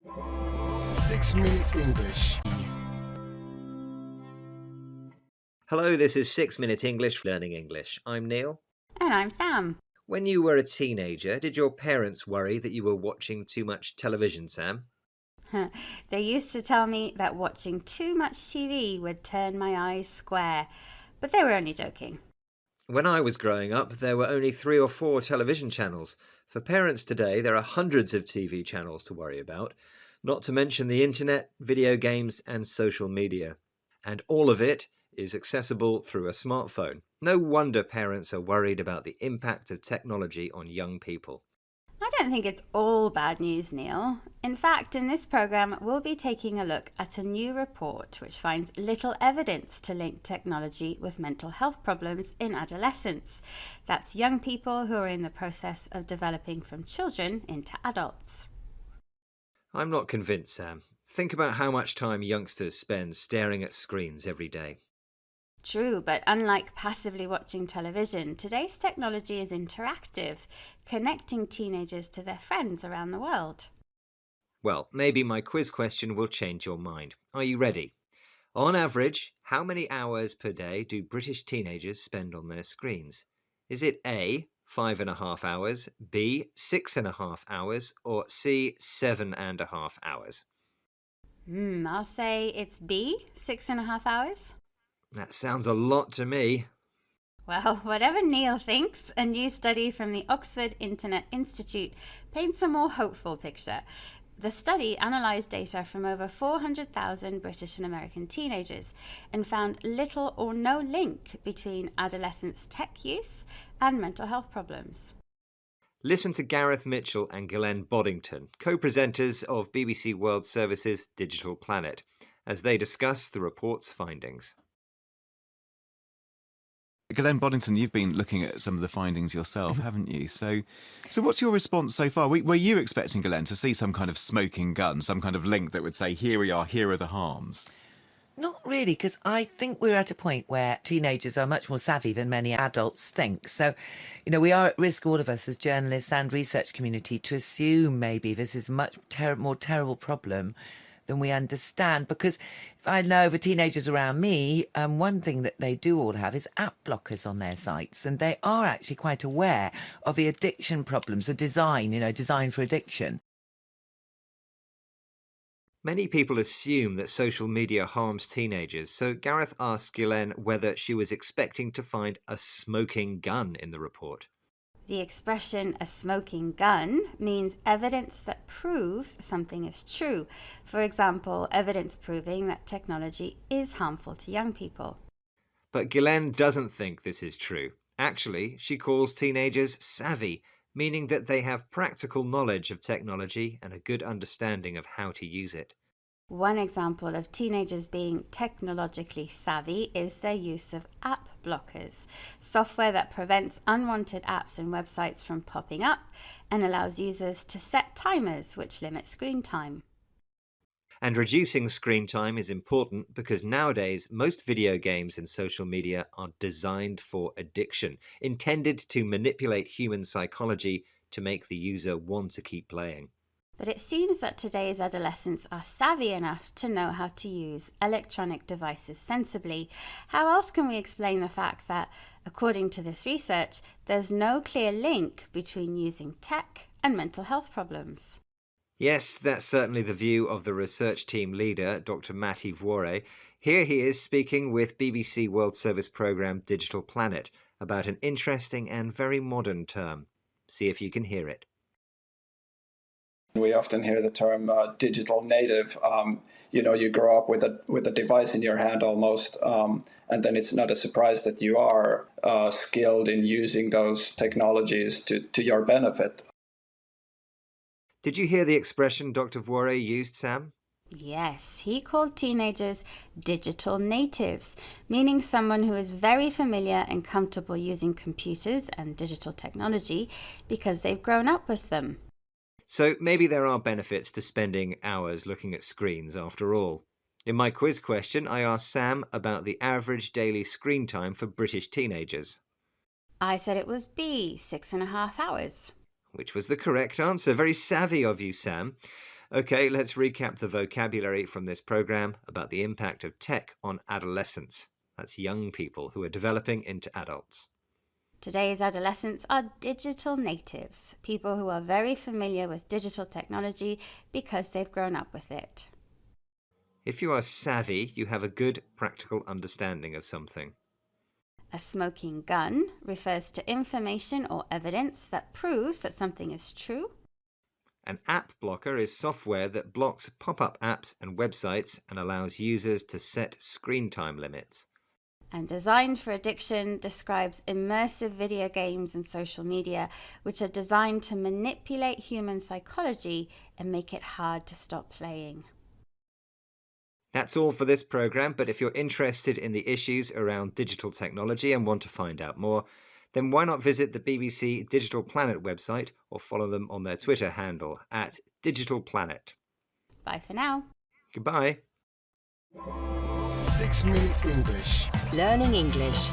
6-Minute English. Hello, this is 6-Minute English, Learning English. I'm Neil. And I'm Sam. When you were a teenager, did your parents worry that you were watching too much television, Sam? They used to tell me that watching too much TV would turn my eyes square, but they were only joking. When I was growing up, there were only 3 or 4 television channels. For parents today, there are hundreds of TV channels to worry about, not to mention the internet, video games, and social media. And all of it is accessible through a smartphone. No wonder parents are worried about the impact of technology on young people. I don't think it's all bad news, Neil. In fact, in this programme, we'll be taking a look at a new report which finds little evidence to link technology with mental health problems in adolescents. That's young people who are in the process of developing from children into adults. I'm not convinced, Sam. Think about how much time youngsters spend staring at screens every day. True, but unlike passively watching television, today's technology is interactive, connecting teenagers to their friends around the world. Well, maybe my quiz question will change your mind. Are you ready? On average, how many hours per day do British teenagers spend on their screens? Is it A, 5.5 hours, B, 6.5 hours, or C, 7.5 hours? I'll say it's B, 6.5 hours. That sounds a lot to me. Well, whatever Neil thinks, a new study from the Oxford Internet Institute paints a more hopeful picture. The study analysed data from over 400,000 British and American teenagers and found little or no link between adolescents' tech use and mental health problems. Listen to Gareth Mitchell and Glenn Boddington, co-presenters of BBC World Service's Digital Planet, as they discuss the report's findings. Glenn Boddington, you've been looking at some of the findings yourself, haven't you? So what's your response so far? Were you expecting, Glenn, to see some kind of smoking gun, some kind of link that would say, here we are, here are the harms? Not really, because I think we're at a point where teenagers are much more savvy than many adults think. So, we are at risk, all of us as journalists and research community, to assume maybe this is a much more terrible problem than we understand. Because if I know over teenagers around me, one thing that they do all have is app blockers on their sites, and they are actually quite aware of the addiction problems, the design, design for addiction. Many people assume that social media harms teenagers, so Gareth asked Ghislaine whether she was expecting to find a smoking gun in the report. The expression "a smoking gun" means evidence that proves something is true. For example, evidence proving that technology is harmful to young people. But Ghislaine doesn't think this is true. Actually, she calls teenagers savvy, meaning that they have practical knowledge of technology and a good understanding of how to use it. One example of teenagers being technologically savvy is their use of app blockers, software that prevents unwanted apps and websites from popping up and allows users to set timers which limit screen time. And reducing screen time is important because nowadays most video games and social media are designed for addiction, intended to manipulate human psychology to make the user want to keep playing. But it seems that today's adolescents are savvy enough to know how to use electronic devices sensibly. How else can we explain the fact that, according to this research, there's no clear link between using tech and mental health problems? Yes, that's certainly the view of the research team leader, Dr. Matty Vore. Here he is speaking with BBC World Service programme Digital Planet about an interesting and very modern term. See if you can hear it. We often hear the term digital native. You grow up with a device in your hand almost, and then it's not a surprise that you are skilled in using those technologies to your benefit. Did you hear the expression Dr. Vore used, Sam? Yes, he called teenagers digital natives, meaning someone who is very familiar and comfortable using computers and digital technology because they've grown up with them. So maybe there are benefits to spending hours looking at screens after all. In my quiz question, I asked Sam about the average daily screen time for British teenagers. I said it was B, 6.5 hours. Which was the correct answer. Very savvy of you, Sam. Okay, let's recap the vocabulary from this program about the impact of tech on adolescents. That's young people who are developing into adults. Today's adolescents are digital natives, people who are very familiar with digital technology because they've grown up with it. If you are savvy, you have a good practical understanding of something. A smoking gun refers to information or evidence that proves that something is true. An app blocker is software that blocks pop-up apps and websites and allows users to set screen time limits. And Designed for Addiction describes immersive video games and social media, which are designed to manipulate human psychology and make it hard to stop playing. That's all for this program, but if you're interested in the issues around digital technology and want to find out more, then why not visit the BBC Digital Planet website or follow them on their Twitter handle @Digital Planet. Bye for now. Goodbye. 6 Minute English. Learning English.